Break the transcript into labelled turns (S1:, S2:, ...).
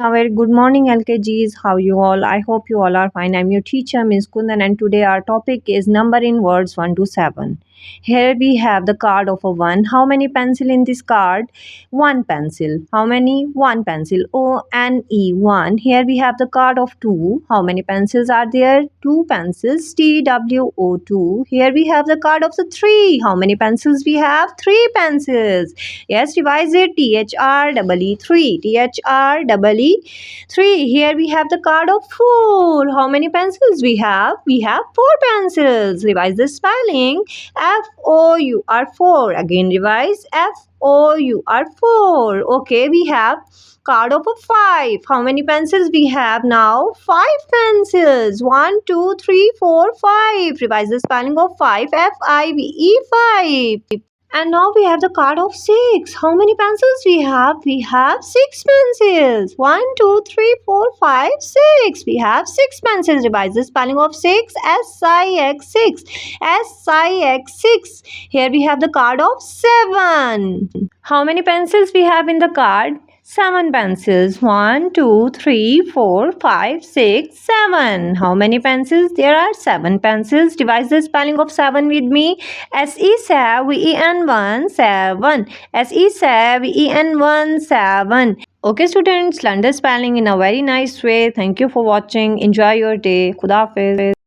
S1: A very good morning, L.K.Gs. How you all? I hope you all are fine. I'm your teacher, Ms. Kundan, and today our topic is number in words 1 to 7. Here we have the card of a 1. How many pencil in this card? 1 pencil. How many? 1 pencil. O-N-E, 1. Here we have the card of 2. How many pencils are there? 2 pencils. T-W-O-2. Here we have the card of the 3. How many pencils we have? 3 pencils. Yes, revise it. T-H-R-E-E 3. T-H-R-E-E 3. Here we have the card of 4. How many pencils we have? We have 4 pencils. Revise the spelling. F-O-U-R 4. Again revise. F-O-U-R 4. Okay, we have card of a 5. How many pencils we have now? 5 pencils. 1, 2, 3, 4, 5. Revise the spelling of 5. F-I-V-E 5. And now we have the card of 6. How many pencils we have? We have 6 pencils. 1, 2, 3, 4, 5, 6. We have 6 pencils. Revise the spelling of 6. S-I-X 6. S-I-X 6. Here we have the card of 7. How many pencils we have in the card? 7 pencils. 1, 2, 3, 4, 5, 6, 7. How many pencils? There are 7 pencils. Devise the spelling of 7 with me. S-E-7-E-N-1, 7. S-E-7-E-N-1, 7. Okay, students, learn the spelling in a very nice way. Thank you for watching. Enjoy your day. Khuda Hafiz.